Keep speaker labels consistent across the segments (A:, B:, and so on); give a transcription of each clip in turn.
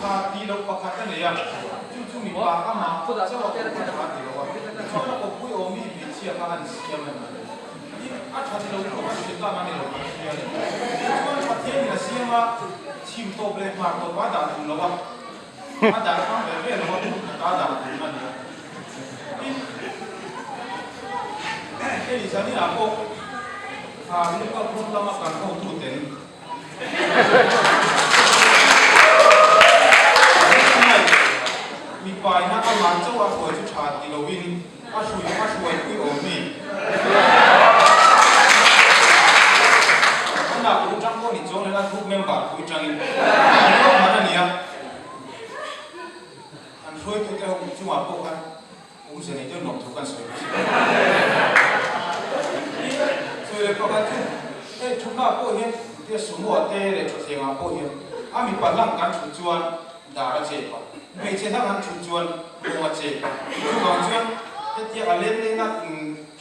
A: Hati lo pakatan ya, cucu mi pakam mah, jawab hati lo. Soalnya kau pui omi bici akan siapa mana? Ini hati lo kau cerita mana lo? Cuma hati ni siapa cim to boleh marto pada tu lo. Ada apa bebe lo ada mana? Ini jadi aku, ini kau pun lama kan kau tu ten. Mi pai na a man chaw a khoi chu tha ti lovin a shui pui o mi na ku tang ko ni chong na group member ku tang in no mana nia an shui tu ke ho chu ma ko kan se ne jo nok thu kan soi so le ko kan chu e chu na ko hian te su mo te le chu se nga ko hian a mi pa lang kan chu chuan da ra che pa mấy chế thằng ăn chuột chuột đồ vật chế chuột còn chuột cái tiệc ở lên lên là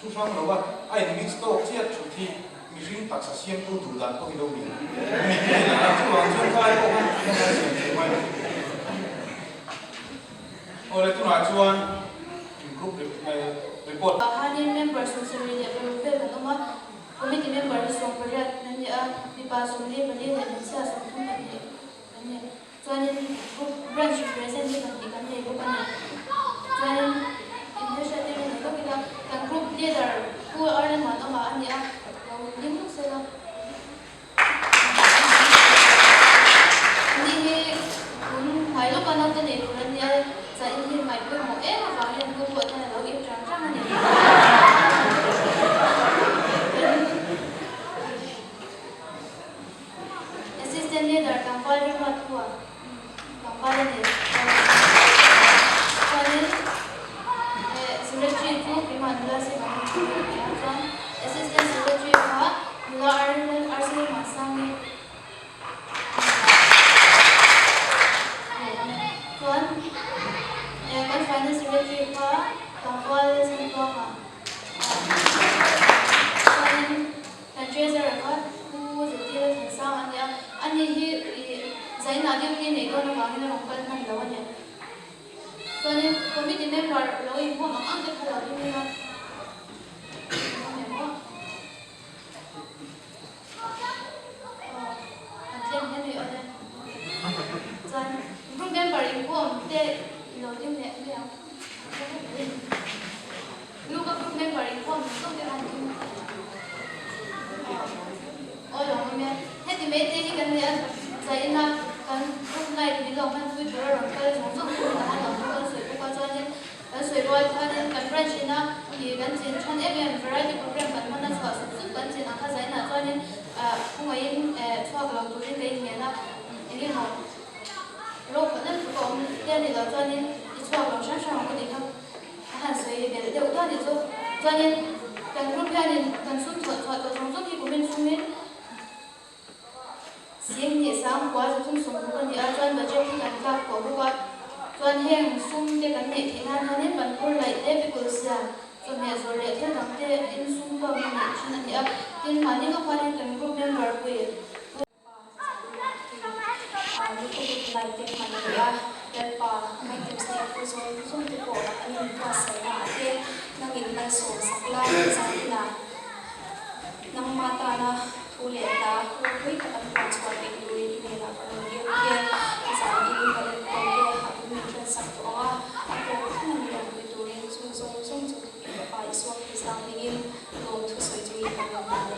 A: chuột xong rồi vậy ai mix to chiết chuột thì mình riêng tạc sa xiêm tu đủ đàn có cái đâu mình cái này là chuột còn chuột cái không cái này là vậy rồi tôi nói chuột group report
B: hari member social media group là nó mà committee member sống phải là nên là đi ba sống đi và đi là mình sẽ sống không phải nên cho nên branch present di kan ni ko kan cho nên initiative ni ko kita kan group leader who are ma to ma ani a nim lu se la ni kun hai lo kan ta ni ko ni a sa in hi mai ko mo e ma va ni ko ko ta lo i tran tran ni assistant leader kan ko ri ma ko Kepala ni, kemudian secretary itu Imandla Singapura, assistant secretary Pak Mula Arsene Masami, kan finance secretary Pak Kepala Singapura, kan treasurer Pak Wu Zetiya Tensang ane hi saya nak dia ni kalau nak kami nak bukan nak lawan ya. Soalnya kami di member lawan ibu mak angkat kalau dia ni lah. Anjing ni ada. Soalnya ibu member ibu dia lawan dia ni ya. Lu kan ibu member ibu tu dia anjing. Oh yang ni, hati mete ni kan dia saya nak kan lúc này thì lòng han vui rồi rồi cái chúng tôi cũng là lòng tôi sửa qua cho nên sửa rồi cho nên cái branch này thì gần trên trong event variety program kan mana soal sức gần trên angka saya nak cho nên không phải cho cái lòng tôi cái này là ini họ lúc nên có cái này là cho nên cho lòng sáng sáng cái này không han sửa về điều đó thì cho nên cái group này kan xuống thuật thuật trong lúc khi của mình xuống mình riêng thì sáng quá rồi chúng sống cũng cần ở trên budget thì cần các của các toàn hàng sum để cần nhẹ thì han hơn hết phần lại để bị cố xả rồi mẹ rồi để theo đóng để in sum vào mình cho nên nhẹ tin mà những các quan cần group member của lúc lại tin mà nhẹ để bảo mấy team staff của rồi chúng tôi có anh em qua sẽ là để năng in năng số sắc la sáng là năng mata na ulit ta kung kita ang transfer ng duwi nila para yung sa ini pada kaya aku minta satu orang aku menang itu yang sung apa isu kita ingin lo tu sejui pada mana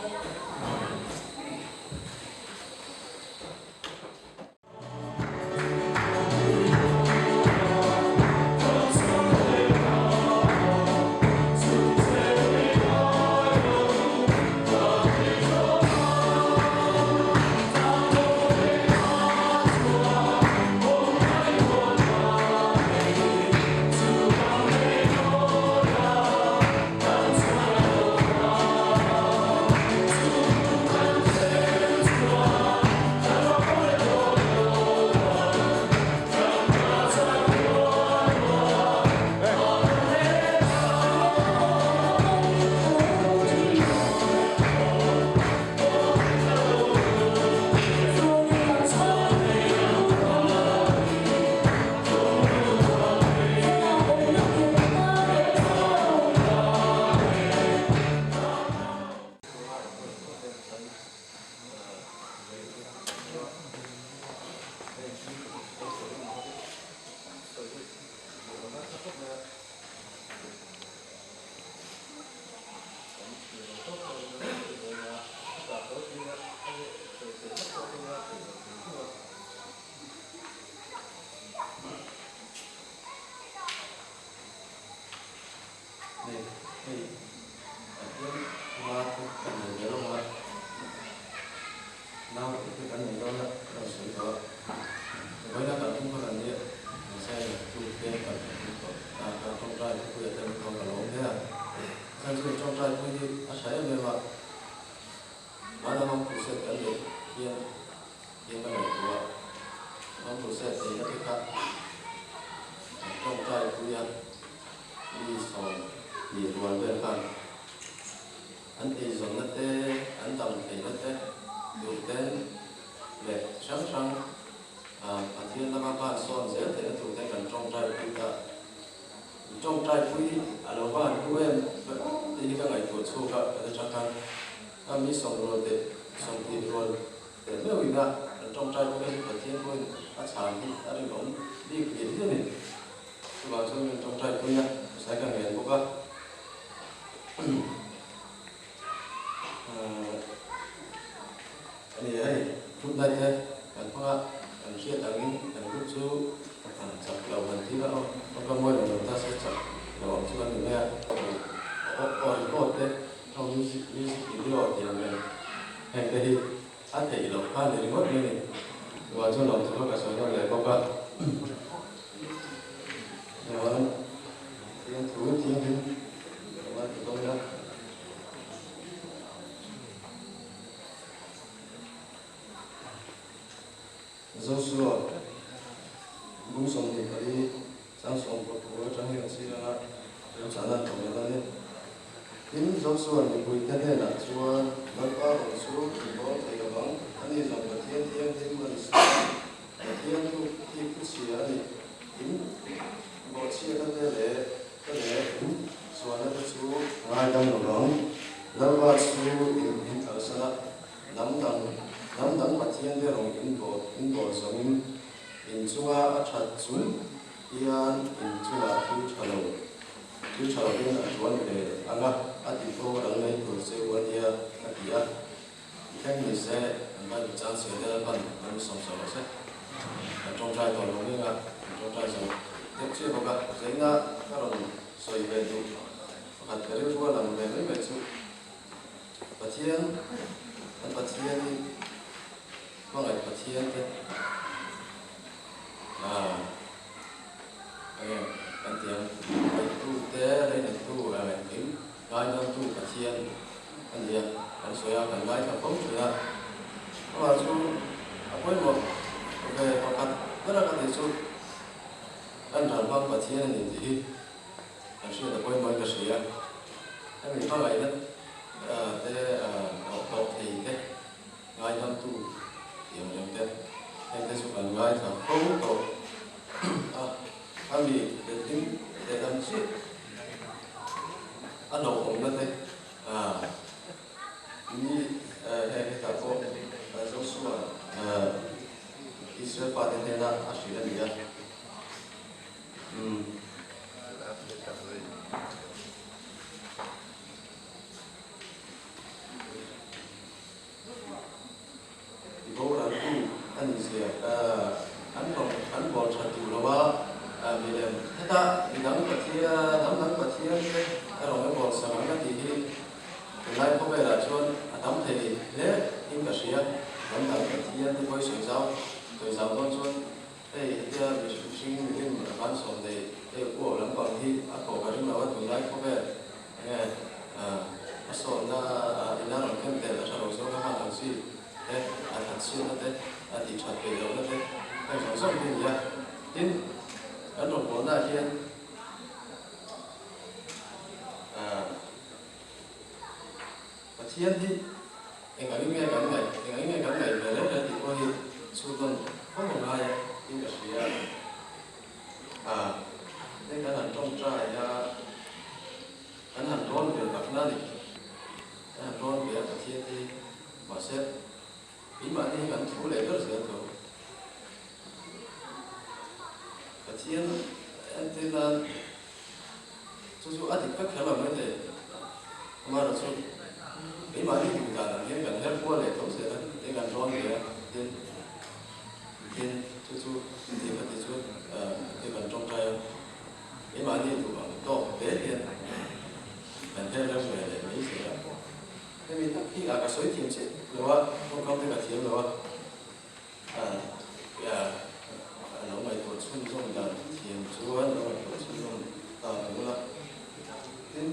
C: mà cần nhớ đâu mà nào cái cần nhớ đâu là sự đó với là cần không có cần gì xe tu tiên cần trong trai cũng bây giờ không có lỗi thế à sang chuyện trong trai cũng như sẽ về mà mà nó không sẽ cần gì kia kia cái này của không sẽ thì nó cái khác trong trai cũng như đi sòng đi ruộng bên khác anh thì dùng nó thế anh tầm thì nó thế được đến lệ sáng sáng anh thiên là ba son dễ thì nó thuộc thế cần trong trai quý cả trong trai quý à lâu ba quý em thì cái ngày tuổi xuân cả ở trong căn anh mi sòng rồi để sòng thì rồi để mấy người ta trong trai quý em anh thiên quý anh sáng thì anh cũng đi kiếm thế này và cho nên trong trai quý nha sẽ càng ngày một cái thì ấy phút đây thế anh có anh chia tặng anh rút số anh chặt đầu anh tí nữa có môi là chúng ta sẽ chặt đầu cho anh nghe có thế trong music video thì mình hành cái anh thấy là khá là mất như này và cho nó có cả số nó lại có cả rồi tiếng thú tiếng và tôi đã Joshua cũng sống thì phải sang sống của trong hiện sĩ là trong sản xuất của người ta đấy. Tính Joshua thì vui thế này là Chúa nó có một số thì có thể là bằng anh ấy dùng cái thiên mình thiên tu thì cứ xia thì tính bộ xia cái để Chúa nó có số hai trăm đồng bằng nó có số in ở sana nắm đằng mặt thiên để rong in bộ giống in chua ở chặt xuống yên in chua chú chào bên ở chỗ này anh á anh thì cô đang lên của xe quan địa các kia cái người xe anh phải trang sửa để anh vẫn sống sẽ trong trai còn đúng không ạ trong trai sống tiếp theo có cả giấy na các đồng soi về đủ hạt cái điều qua làm về mấy chú bát thiên anh bát thiên có ngày bát thiên thế anh tiếng tu tế đây là tu là mình kiếm nói trong tu cả thiên anh gì anh soi cần nói theo phóng rồi đó mà chú cuối một về khó khăn rất là có thể chú anh tròn phong cả thiên thì gì anh suy là cuối một cái gì anh mình có lại đó thế học thì thế nói trong tu hiểu được thế anh thế chú cần nói theo phóng tổ anh bị tính để làm gì anh đầu cũng như thế như cái thằng cô giáo sư Israel phát hiện ra Australia này thì cô là anh Israel anh còn chặt chẽ là vì thế ta thì nắng bật thiên cái rồi cái bột sáng cái thì nay có vẻ là chuan tắm thì lẽ in cả xía tắm bật thiên thì quay sợi rau rồi rau con chuan đây thì bị sinh cái bán sồn thì cái của lắm còn thì cổ cái chúng nó tụi nay có vẻ nghe sồn ra thì nó làm thêm để là sao số các bạn làm gì thế thật xuyên nó thế thì chặt về đâu nó thế cái sản xuất thì gì tin ở trong cuốn là thiên và thiên thì anh ấy nghe cái này về lớp thì coi su tuần có một ngày in cả sĩ nên cái hàng trong trai anh hàng tròn về bạc na đi anh hàng tròn về cả thiên thì mà xếp ý mà đi anh thủ lệ rất dễ thôi thiên anh tin là chú anh thì các khả năng mới để mà là chú ý mà đi cùng cả là những gần hết qua để thống sẽ để gầnron để thiên chú thì có thể chú thì gần trong trai ý mà đi cùng bằng to để thiên gần hết ra về để mấy gì đó thế mình khi cả suối thiềm chết rồi không không thể cả thiềm rồi nó mày tuột xuống trong đàn thiềm chúa nó mày tuột xuống trong đúng là nên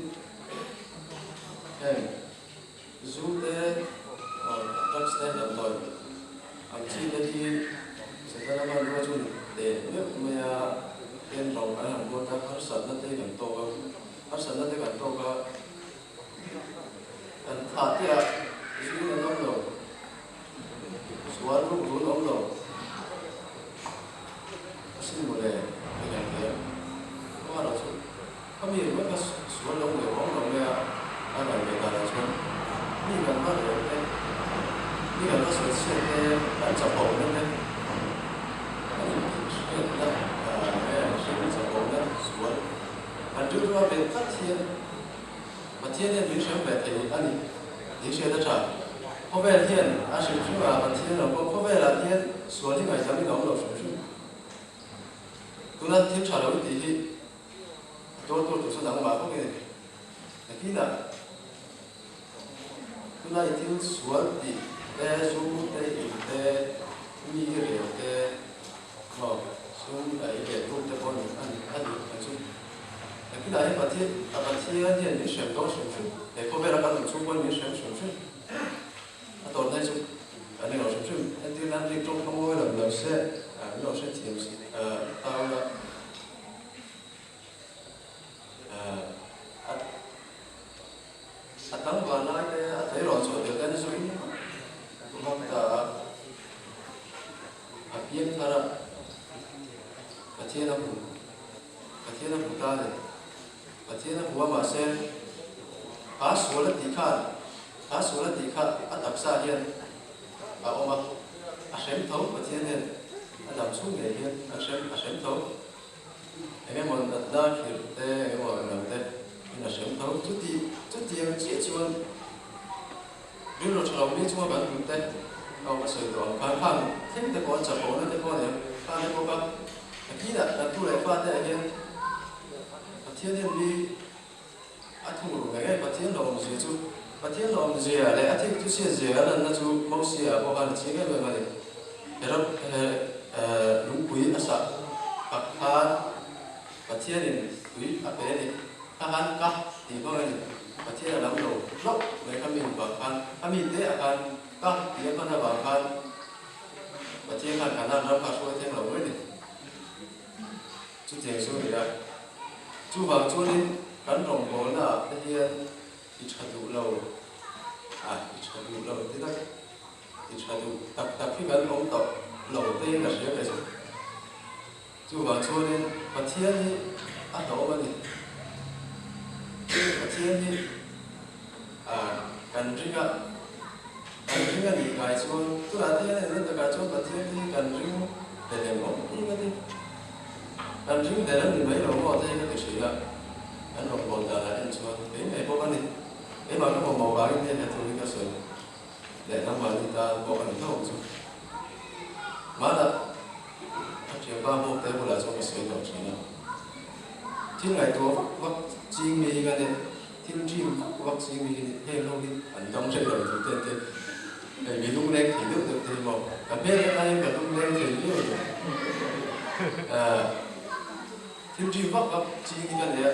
C: em dù thế rất sẽ làm rồi anh chị đi sẽ ra làm ăn chung để nước mà em rộng cái hàng quân ta phát sản nó tới gần to không phát sản nó tới gần to không anh thà thì dù là nông rồi suốt lúc rút nông rồi xin một đề để làm gì có đâu chứ có nhiều mấy cái suốt nông rồi bóng rồi nghe anh làm việc là chứ đi gần phát rồi đấy đi gần phát rồi xe cái đánh chập bầu lên đấy anh trước đó về phát thiên mà thiên nên mình sẽ về thì anh đi xe đó trả có về thiên anh sẽ chú là anh thiên là có về là thiên số thì ngày sáng đi đóng đầu xuống xuống tôi là thiên trả lời thì tôi sẽ đóng bảo có cái khi nào tôi là thiên số thì để số để như cái để mà xuống đấy để tôi cho con anh xuống cái này bạn thiên hiện những sản phẩm sản xuất để có vẻ là các xung quanh những sản xuất tồn tại chung anh em sản xuất anh tiêu năng đi trong không có là sẽ tìm tao là tao vào nói thấy rõ rồi được cái số không ta biến ra thiên là phụ ta này thiên là phụ mà xem phá số là tí khác tập xa hiện ông xem thấu và thiên này làm xuống để hiện xem thấu anh em muốn đặt ra kiểu thế anh em muốn làm thế nhưng là xem thấu chút thì em chỉ chuan nếu nó cho mình chúng ta bạn cũng thế ông sử dụng khang thế thì có chập bóng nó có này khang nó có khi là tu lại pha thế anh thiên nhiên vì thu được cái thiên lòng gì chứ thiên lòng gì à để thiên tu sĩ gì à là chú mong sĩ à có hàng chỉ cái người mà để rồi đúng quý asa các han thiên nhiên quý cái này han cả thì có cái thiên là lắm đầu lốc người kami bảo kami thế kan cả thì con là bảo thiên kan khả năng làm cả số thiên lòng ấy chú tiền số này chú vào chú đi cắn rồng bồn là cái hiện thì chả đủ lâu thế đó thì chả đủ tập khi cắn ống tập lâu tên là sẽ phải chú vào chú đi và thiên đi đó mà đi và thiên đi cần riêng là gì cái chú tôi là thế này nên là chú và thiên đi cần riêng để làm ống như vậy đi cần riêng để làm gì mấy lâu mà thế cái sự là anh học bồn là anh cho đến ngày bố anh đi mà cái màu vàng như thế là tôi cái sợi để nó mà người ta bỏ anh thâu chứ mà là chuyện ba hôm tới là trong cái sợi đầu chỉ là thiên ngày tôi vắt chim mi cái này thiên chim vắt chim mi hay không đi anh trong chơi rồi thì tên để vì lúc lên thì được thì một cả bên cái này cả lúc lên thì nhiều thiên chim vắt chim mi cái này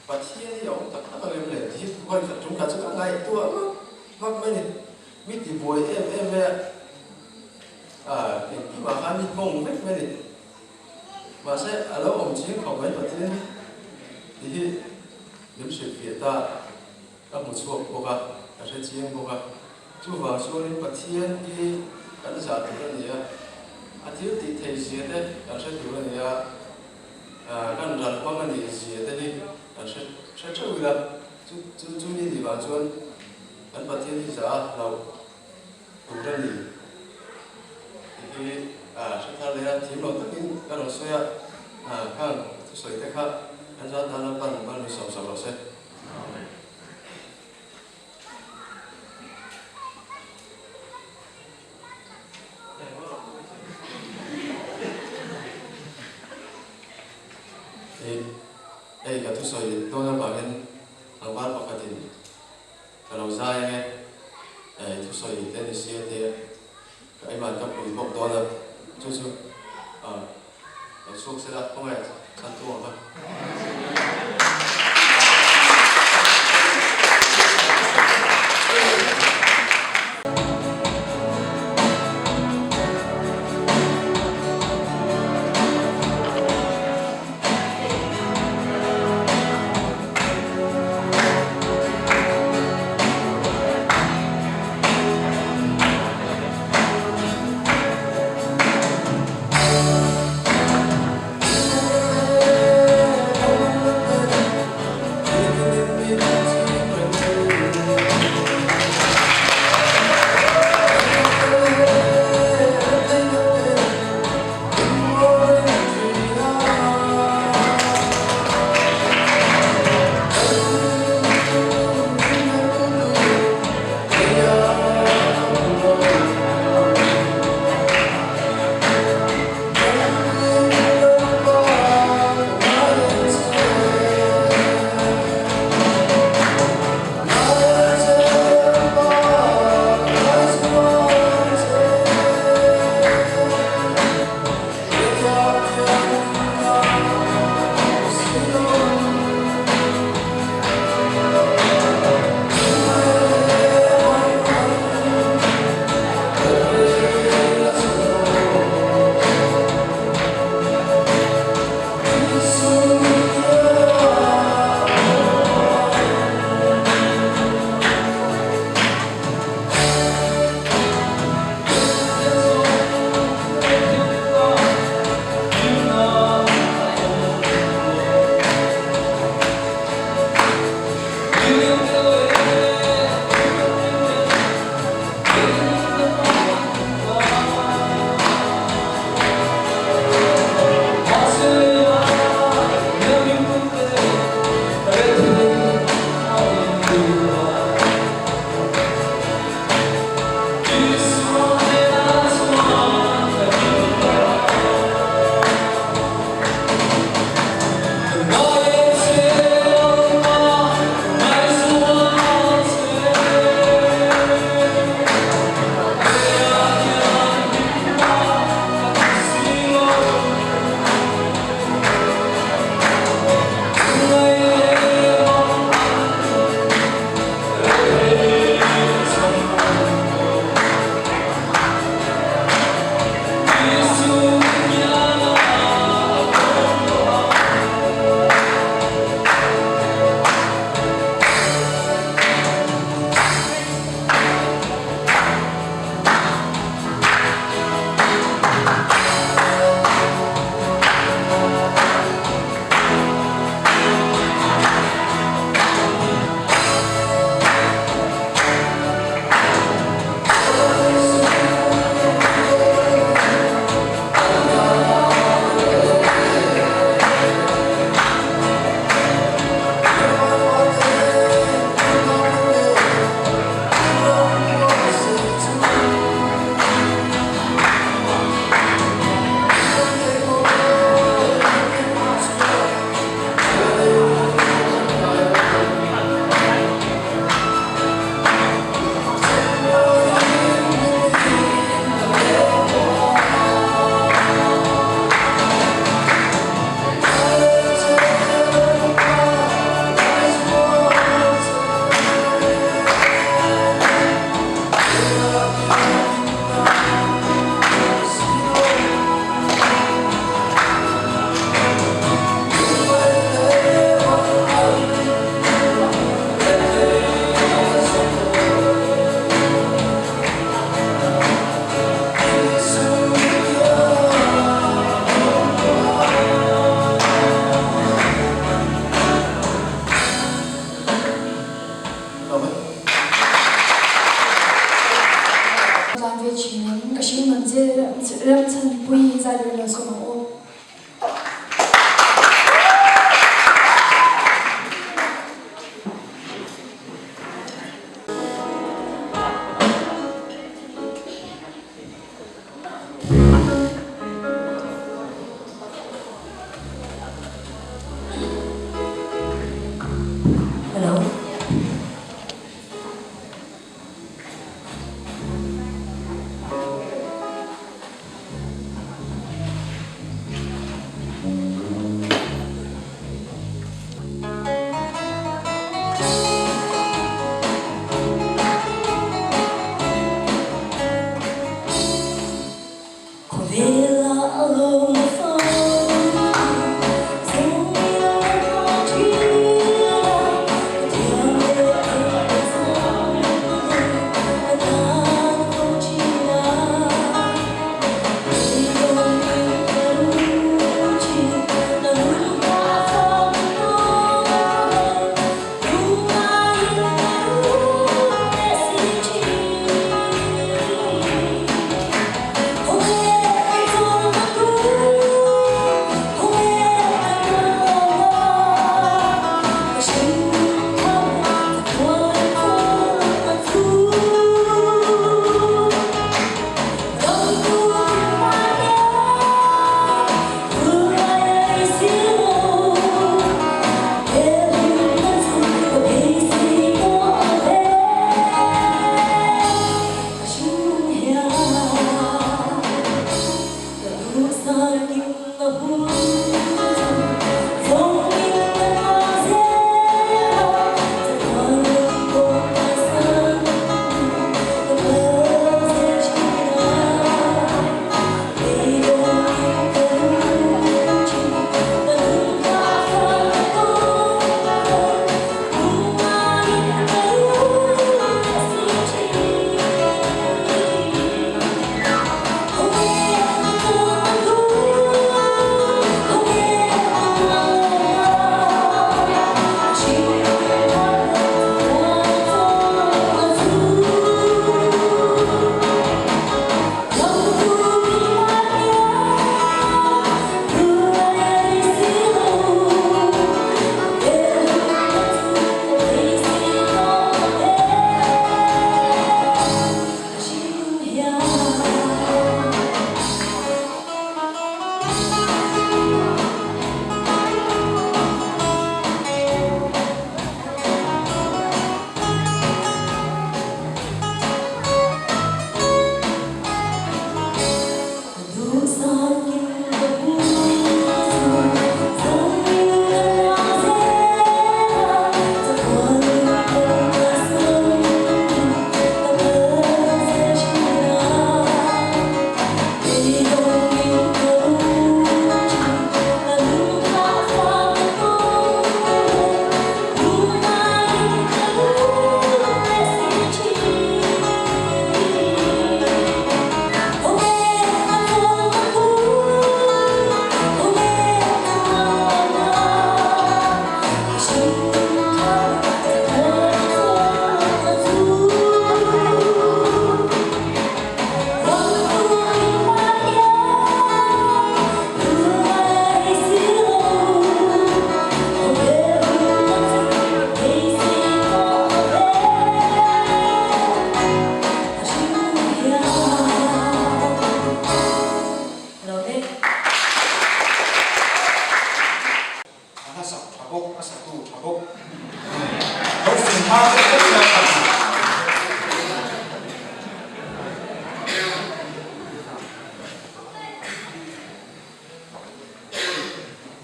C: và thiên thì ông tất cả các em thì coi chúng ta sẽ các ngày tôi vắt mấy này biết thì buổi em về khi mà 20 công vết mấy này mà sẽ ở đâu ông chiến không mấy và thiên thì những sự việc ta các một số cố gắng sẽ chiến cố gắng chú vào số đến và thiên thì các giả tự là gì thiếu thì thầy gì đấy sẽ tự là gì các rằng qua cái gì đấy sẽ chơi là chú đi thì vào chuan anh bắt thiên thì giả đầu cùng ra đi thì sẽ thay lấy thím đầu tất nhiên các đồng xoay khang xoay thế khác anh ra ta nó ban đi sòng đầu xe thì đây cả thứ xoay tôi đang bảo anh hàng ban bọc cái gì cái lâu dài nghe thu soi tên xe thì cái mà các quý bọc đó là chú chú suốt sẽ đặt không phải thành tu không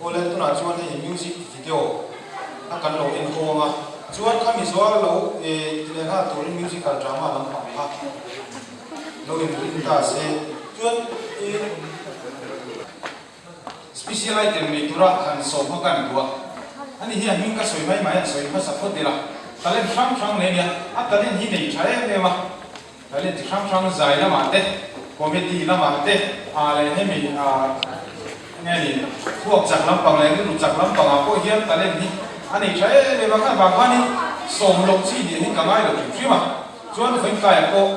A: Olen tuna chuan hei music video akan lo en homa chuan kami zual lo le ha tur musical drama lam pang ha lo in ta se chuan special item ni tura kan so ma kan dua ani hi min ka soi mai mai soi ma support dira talen sang ne nia atalen hi nei chae ne ma talen sang zai la ma te comedy la ma te a le he mi a nghe đi thuộc chặt lắm bằng này cái lục chặt lắm bằng áo cô hiếm ta lên đi anh ấy chơi để mà các bạn quan đi sổ lục chi thì cả ngày được chuyện mà chuan phải cài cô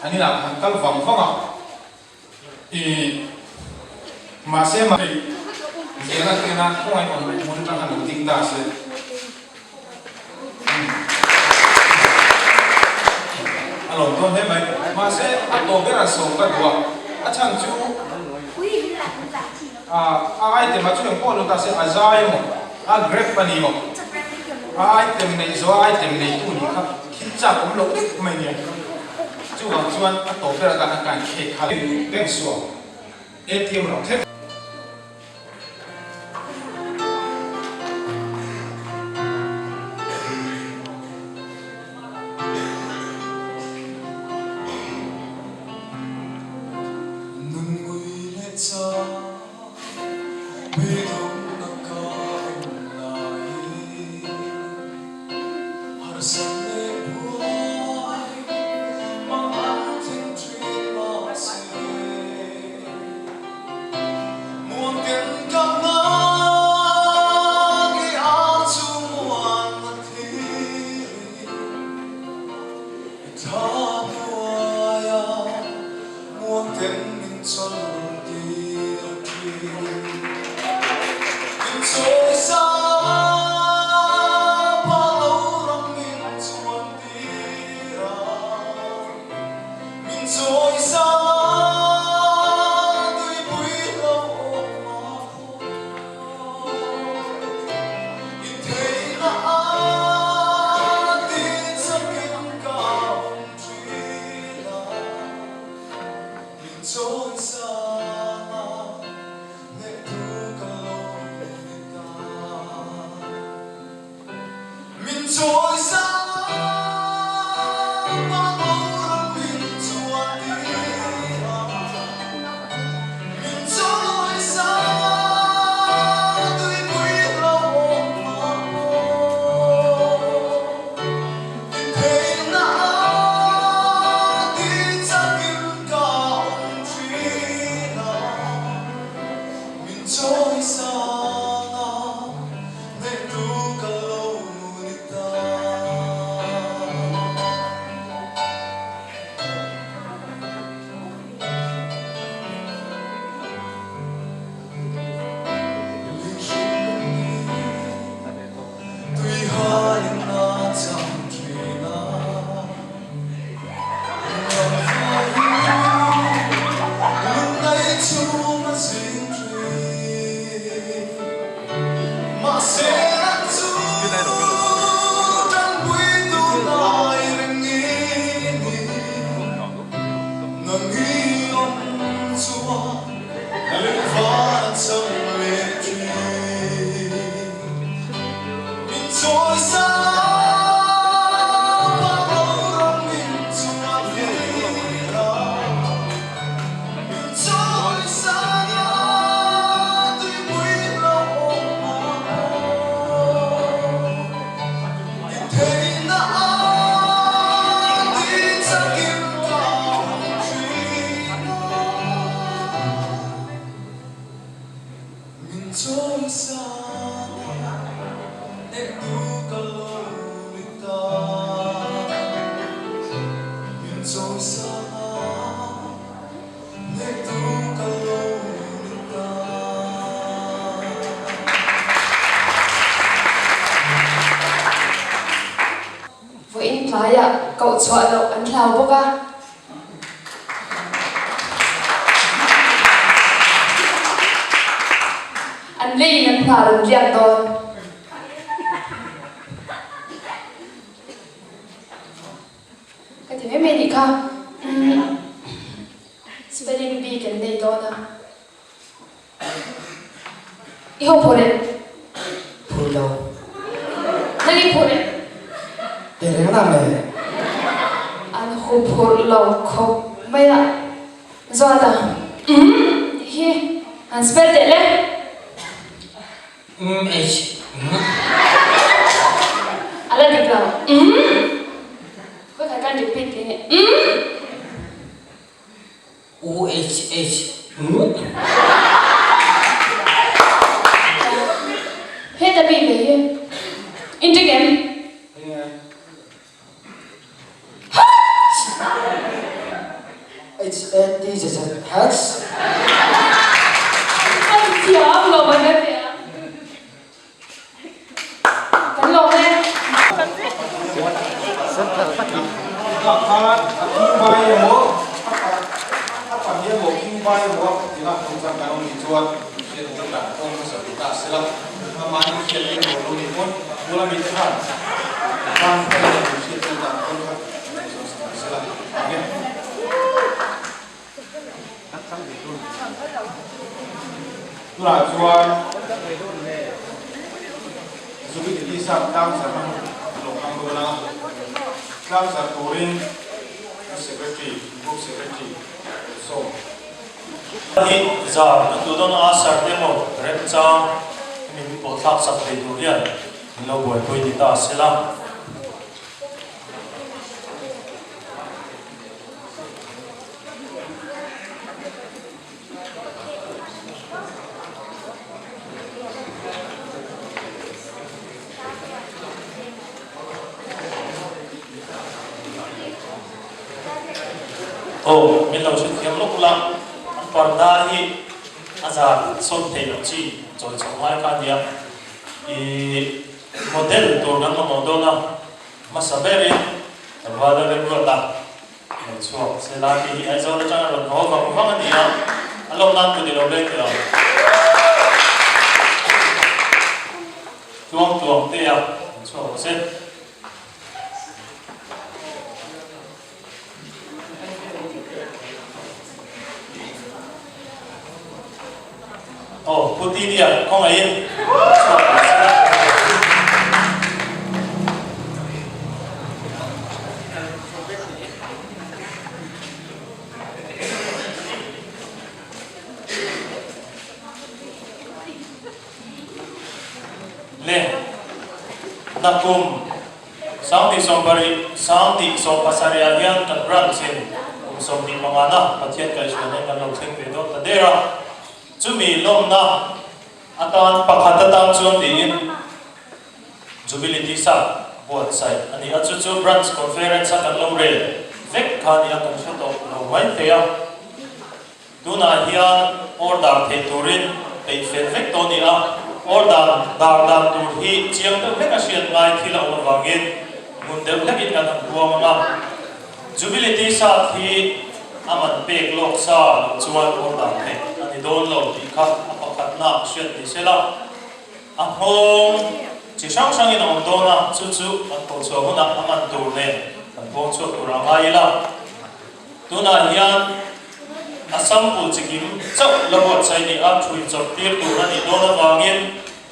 A: anh ấy làm hàng căn phòng không à thì mà xem mà gì là cái nào không ai còn muốn trong hàng đầu tiên ta sẽ alo tôi thấy mấy mà sẽ tổ cái là sổ cái của chẳng chú item at yung polo kasi azay mo grep pa niyo item na iso item na ito ni ka kitsa kung lo may niya chuan ato pero ka kan cake hali denso ATM no
D: cậu chọn đậu ấn thảo bốc à anh ly nhân thảo đừng riêng tôi thì mấy mẹ đi kha spelling bee cái này đó na iho phore
E: Pulau.
D: nani phore
E: Yang mana ni?
D: an ho phore lo kho maya zo da hi an spell de le
E: H.
D: ala dik lao ko ka kan repeat ni
E: U H H.
D: he da bi be he into game
E: H A T Z H.
D: an tiam lo ma na te kan lo ne
A: Các bạn kim bay múa các bạn biết bộ kim bay múa thì là không gian cao thì chuột hiện tất cả không có sở hữu ta sẽ là mà những chuyện như bộ đồ điện môn mua là mình hẳn đang phải là một chuyện tất cả không có sẽ là biết là chuột dù bị đi sang đang sản phẩm lộc hàng đô la đang sản Turin secretary book secretary so
F: thì giờ tụi tôi nói sáng thế một rep trang mình bộ tháp sắp tới đủ hiện mình lâu buổi tôi đi ta sẽ làm mình lâu chuyện kiếm lúc lắm còn ta thì azar son thể lo chi rồi trong hai cái điểm thì model tôi đang có model nào mà sao vậy và đó là cái ta so sẽ là cái ai rồi cho nó có và không cái gì nào lâu năm tôi đi đâu đấy rồi tuồng thế à so sẽ putih dia, kau ngain? Le, nakum, sampai sombari, sampai sompasari agian kan bransin, somdi mangana, patiat kali sebenarnya kan langsung bedo, tadera. Cumi lom na atan pakhatatan chuan diin jubility sa board side ani achu branch conference kan lo re vek khani akan shoto lo mai thea tuna hian order the turin ei vek to ni a order dar tur hi chiang to vek a sian ngai thila on wangin mun de lekin kan buang ma jubility sa thi aman pek lok sa chuan order the don lo ti kha apakhat na shet ti sela a hong chi sang sang in on dona chu an po chu huna aman tur ne an po chu tura ngai la tuna hian asam pu chikim chau lawat sai ni a chui chop tir tur ani dona wangin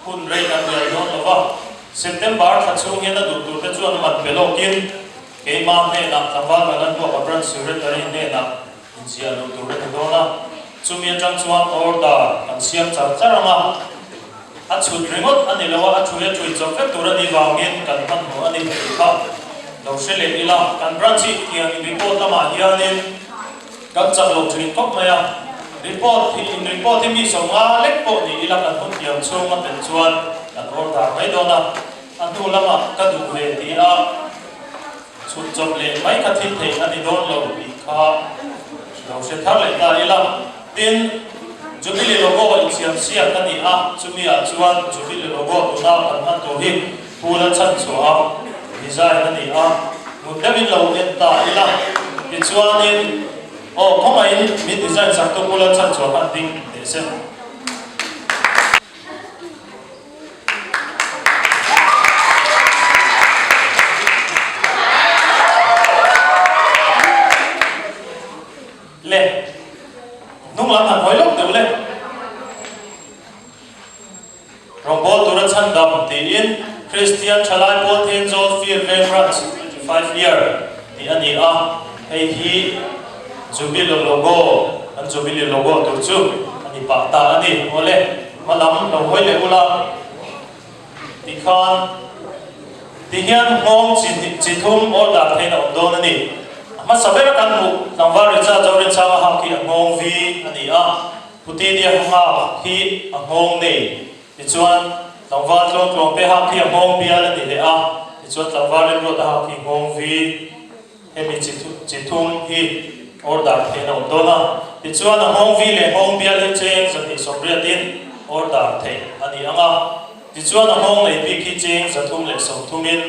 F: hun rei an lai don lawa september tha chung hian a dur tur te chuan man pelokin ke ma ne na tawal balan ko abran secretary ne na insia lo tur ne dona Cumi yang cuan order, kan siap cara mah. Acu remote ani lawa acu ya cuy jofet turun di wangin kan pan ho ani kita. Lalu sele ilah kan branci yang report sama hianin kan cak lo cuy top maya. Report ini semua lekpo ni ilah kan pun yang cuma pencuan kan order mai dona. Antu lama kadu le dia. Cuy job le mai katin te ani don lo ika. Lalu setar le ta ilah. Tin Jubilee logo insiam siap tadi cumi cuan Jubilee logo tuna kan tu hi pula chan soa design tadi mudamin lau enta ilah dicuanin kau main mid design satu pula chan soa kan ting desen Christian Chalai Paul Tenzo Field Reference 5 year ni ani a hei hi Jubilee logo an Jubilee logo tur chu ani pa ta ani ole malam lo hoi le ula ti khan ti hian ngong chi thum order thein on don ani ma sabera kan mu nangwar cha jawren cha ha ki ngong vi ani a puti dia hanga hi ngong nei ti chuan nangwar tlong pe ha ki ngong bia la ni le a ti chuan nangwar le ro ta ha ki ngong vi hemi chi thum hi order thein on dona ti chuan ngong vi le ngong bia le cheng zati somria tin order thein ani anga ti chuan ngong nei pi ki cheng zathum le som thumin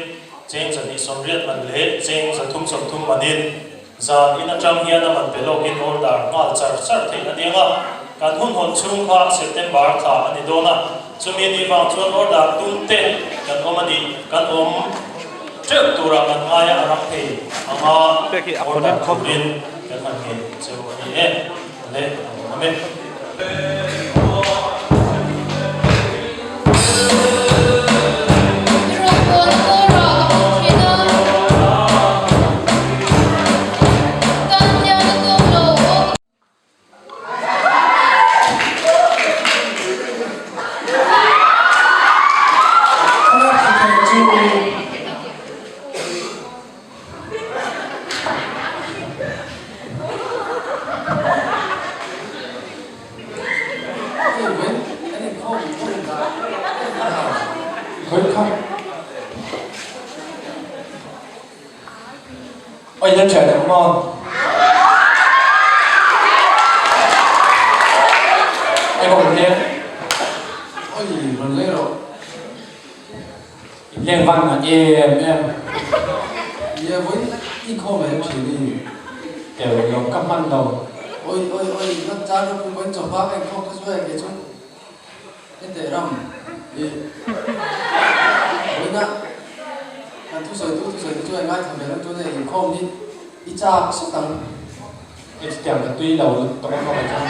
F: cheng zani somriat man le cheng zathum som thum manin za in atram hian man pelok in order ngal char char thein ani anga kan hun hon chung kha September tha ani dona chumi ni wang chuan order tum te kan omani kan om trek tura kan aya arang thei anga order khopin kan man ke chu ani le amen
G: Ôi nhân trẻ đúng không? Em còn thế?
C: Ôi mình lấy rồi.
G: Liên văn là em.
C: Giờ với ít không em chỉ đi.
G: Kiểu nó cấp văn đầu.
C: Ôi nó cha nó cũng vẫn chọn bác em không có số cái chung. Cái tệ rầm. Đi. Ôi nè. Anh thu sợi cho anh ai thằng bé nó cho này không đi. Ít cha số tăng.
G: Em chỉ chẳng tuy đầu tụi em không phải chăng.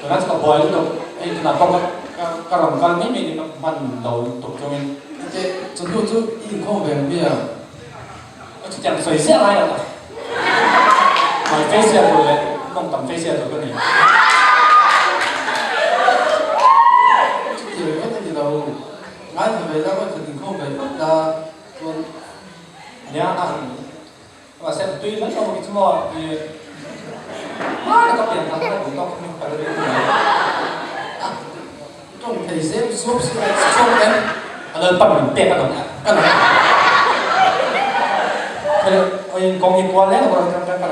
G: Tụi nó sẽ có bòi lúc đầu. Em là không có lòng con mấy mình nó văn đầu tục cho mình.
C: Cái chúng tôi chút ít không về bây giờ.
G: Em chỉ chẳng xoay xe ai đâu. Mà phê xe rồi đấy. Không tầm phê xe rồi cái này.
C: Thì cái gì đâu. Ngay thằng bé ra có thể không về ra luôn.
G: Nhá ăn. Và xem tuy vẫn trong một cái mò thì nó có tiền thắng này cũng không phải là điều gì.
C: Trong thầy xếp số em
G: Lên bật mình tệ vào
C: cái này
G: ôi con nhìn qua lẽ là còn cái nào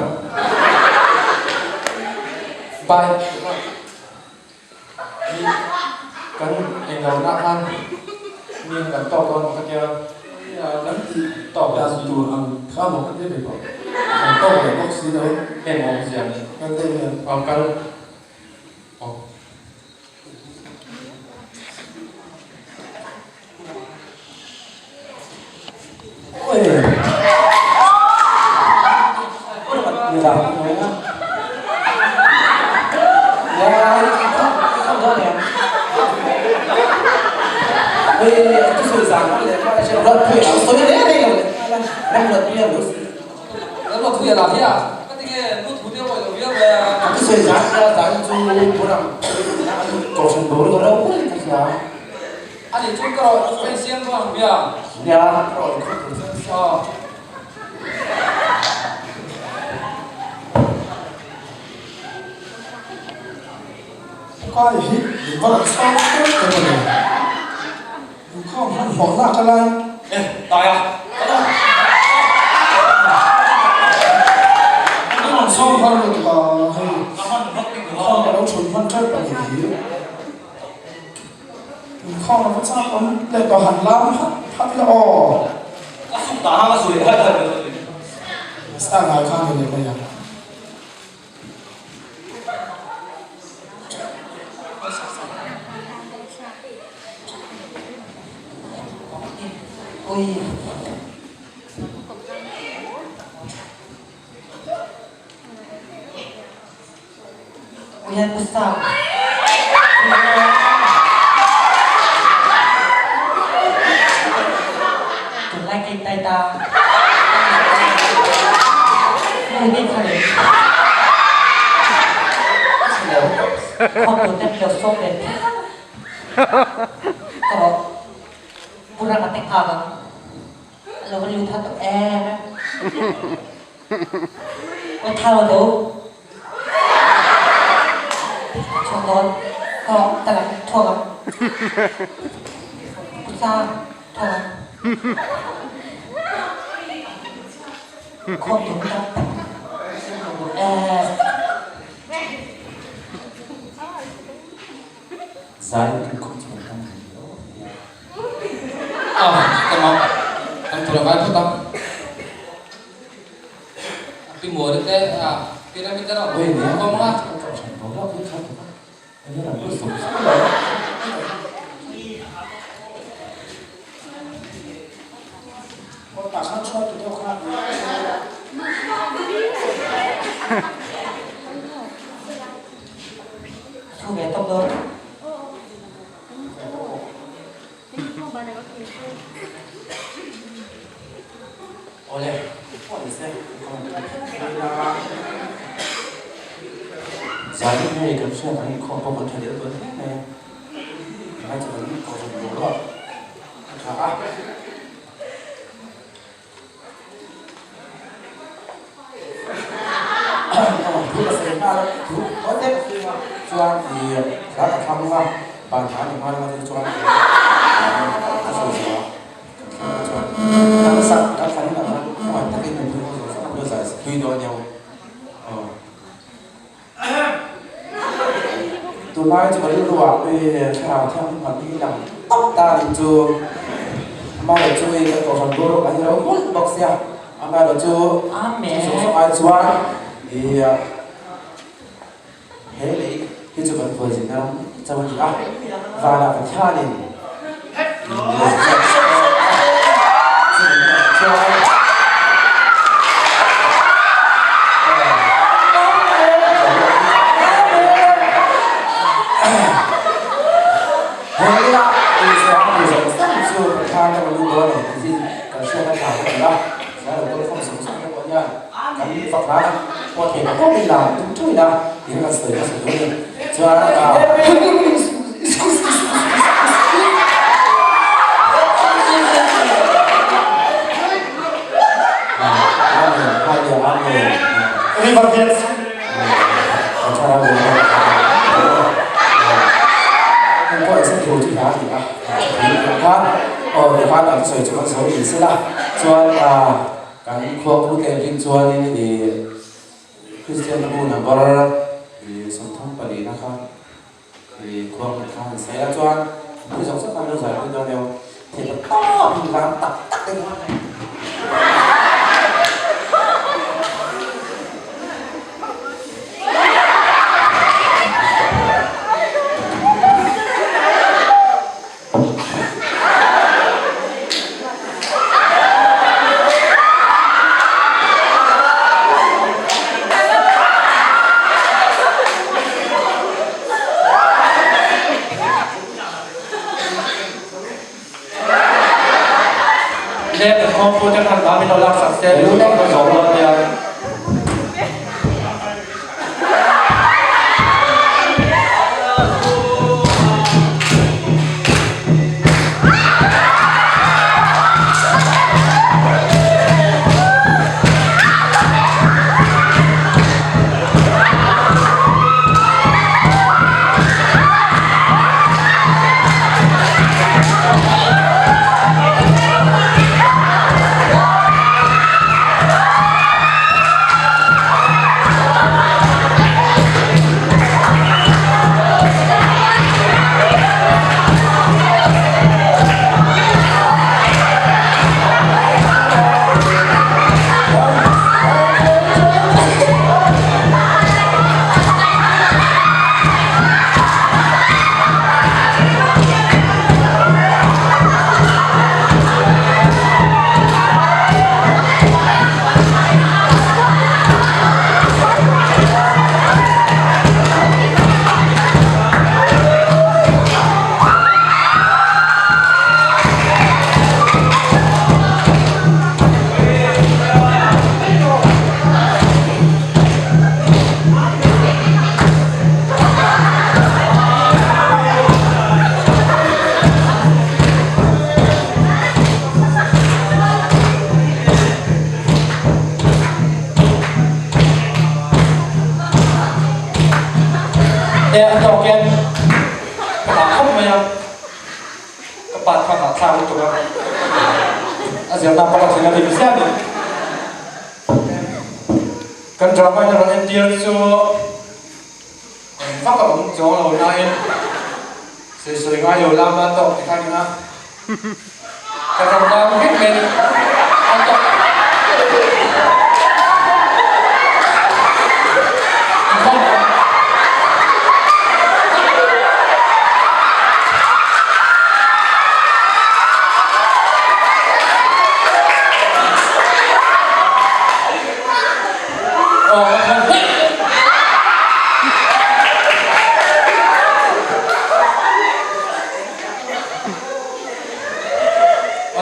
G: bài cần em đầu đã ăn nhưng cần to con cái kia
C: lắm thì
G: to
C: là
G: là
C: dù ăn khá một cái thế này không
G: to để bóc xí đấy em mong gì anh
C: cái đây là
G: vào cần
C: ôi người làm nói á không rõ ràng ôi cái sự giảm nó để qua sẽ luật thủy ở số đấy đây là đang luật bây giờ
E: Nó luật thuyền là thế à? Cái tiếng nghe nút thủ tiêu rồi biết về
C: cái sự giảm ra chú bố làm cổ sừng bố có đâu cái gì đó
E: anh thì chúng tôi phải xem vào bia.
C: nhà rồi coi thì có là sao cái này không hắn bỏ ra cho lan
A: ê tài à
C: nó làm sao hơn được hay
A: nó ăn mất cái
C: không có đấu chuẩn phân chất bằng gì không nó vẫn sao còn để vào hẳn lắm hát là ồ
A: nó không đá nó sủi hết rồi
C: sao ngài khang được này à ôi ôi em có sao
H: Kau tu dah sobek. Kau pura mati kawan. Lalu lu tak tu Kau tahu tu. Contoh kau tak tahu. Pusat tahu. Kau tu tak
G: Saya kan kau cuma tahu. Teman, kan tidak baik tak? Tapi murid deh, piramid apa? Weh, dia kau malah kau cakap apa? Aku cakap. Ini orang berusaha. Kau tak sangat tu dia kan?
H: Sudah tahu dah.
G: Oleh, kau bisa. Saya ni kan saya kan kau pun macam dia tu ni. Macam ni kau tu boleh. Apa? Thứ là sẽ ra thứ có thể cho anh thì khá là thăm ha bàn thảo thì mai là cho anh các sắc các phấn là ngoài tất cả những thứ bây giờ tùy đo nhau tụi mai chỉ có lưu đồ về khảo theo những hoạt đi làm tóc ta thì chưa mai là chơi cái cổ phần đô anh đâu muốn bọc xe mai là chưa số ai cho thì thế đấy cái chỗ vẫn vừa gì đâu cho mình và là phải cha đình thế là thì sẽ có nhiều giống rất là chưa phải tha cho mình đó này thì gì cần chưa phải thảo cái đó sẽ là tôi không sống sót các bạn nha cái Phật pháp có thể có đi làm đúng chơi nào thì là sử dụng cho Ini bagian acara không có sẽ thiếu gì cả thì kan để kan làm sợi cho con số thì sẽ là cho cái khuôn lúc cái kinh cho nên thì Christian bu number thì số thông bali na kan thì khuôn kan sẽ là cho cái dòng rất là đơn giản cho nhau thì nó to thì làm tắc cái này Để không phụ trách thành mình làm sạch sẽ đúng nó rộng lên nha.
E: anh cho kia là không mà nhau các bạn không làm sao được đâu anh giờ nào có chuyện là mình xem đi cần cho coi là em tiêu cho phát cả một chỗ rồi này sửa ngay rồi làm ra tổ thì khai đi ha cái thằng nào biết mình anh tổ anh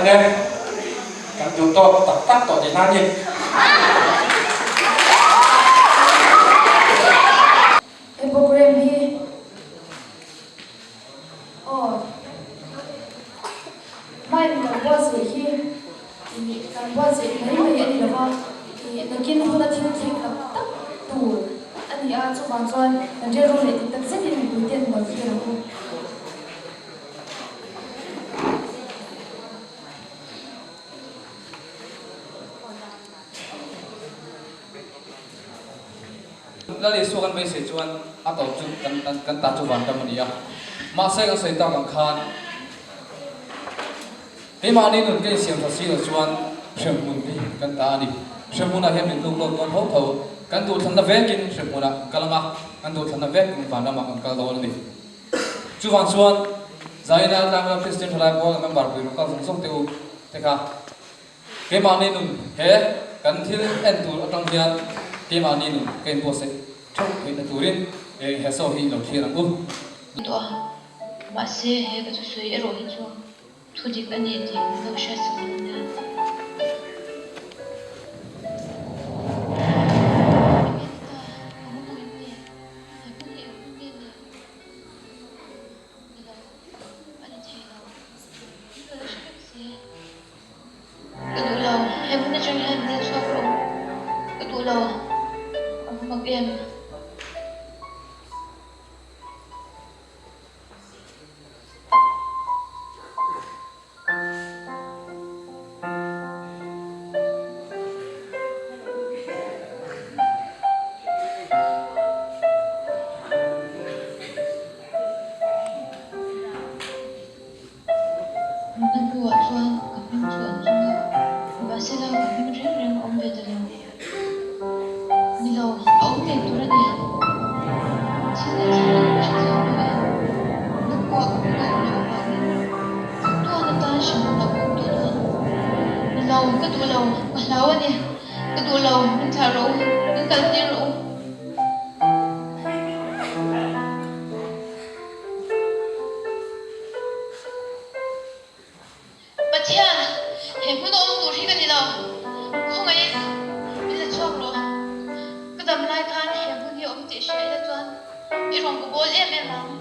E: kan contoh tak to di nani
D: cái program hi mai mình qua gì hi thì kan qua gì mấy mấy anh được không thì nó kia nó đã thiếu thiếu cả tất đủ anh thì cho bạn cho anh chơi rồi thì tập rất nhiều người tiền mà gì đâu
E: la le so kan bai se chuan a to chu kan ta chu wan tam ania ma se kan sei ta kan khan he ma ni nun ke siam tha si lo chuan shem mun ni kan ta ni shem mun a hem ni tung lon ho tho kan tu than na ve kin shem mun a kalama kan tu than na ve kin van ma kan kal do ni chu wan chuan zaina tang la president thalai ko member pui ka song song teu te kha he ma ni nun he kan thil en tu atang hian ke ma ni nun ken po se thong thei na turin he so hi lo thira u
B: to ma se he ka su e ro hi chu thu dik ani ti no sha sa na em anh buat tuan kami tuan juga bahasa lau kami reng om betul Nilau ông này tôi đã đi chỉ là chỉ là lúc qua cũng đâu đâu mà tôi là ta chỉ muốn đọc cũng tôi thôi Nilau cái tôi lâu mà lâu anh nè cái tôi lâu mình thả rượu mình cần tiền rượu bà cha hiện mới đâu tôi thấy cái gì đâu không ấy bây giờ cho rồi cái đầm lai khan hiện mới nhiều ông chị sẽ là cho đi rong của bố em làm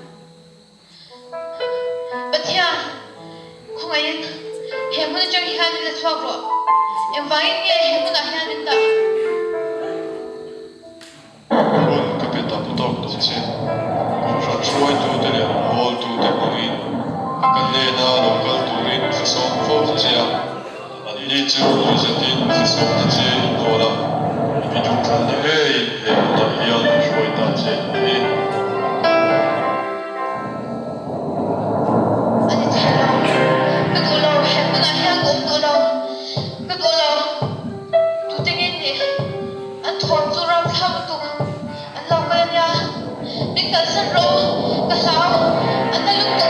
B: bà cha không ấy hiện mới cho hiện là cho rồi em vay nghe hiện mới là hiện đến đó
I: Kapitan putoksi. Ratsuai tuutelia hol tuutepuin. Kalena lokal turin sesom fortia. Ani tu luzatin sesom tje dora. Bidung kan hei la hian shoi ta tje ni.
B: Ani thalo cái đồ lâu hiện mới là hiện cũng đồ lâu cái đồ lâu tu tiếng gì anh thon tu rau thao tu anh lâu cái nhà mình cần sân rô cái sao anh đã lúc tu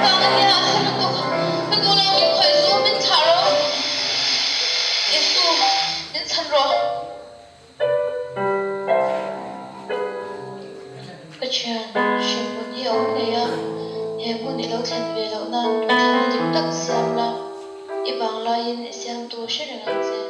B: cao anh nhà sân lúc tu cái đồ lâu mình phải xuống mình thả rô em tu mình sân rô cái chuyện chuyện muốn nhiều này à em muốn đi lâu thành về lâu nan tu thành đi tắc xem la ibang lain siang tu sẽ được làm gì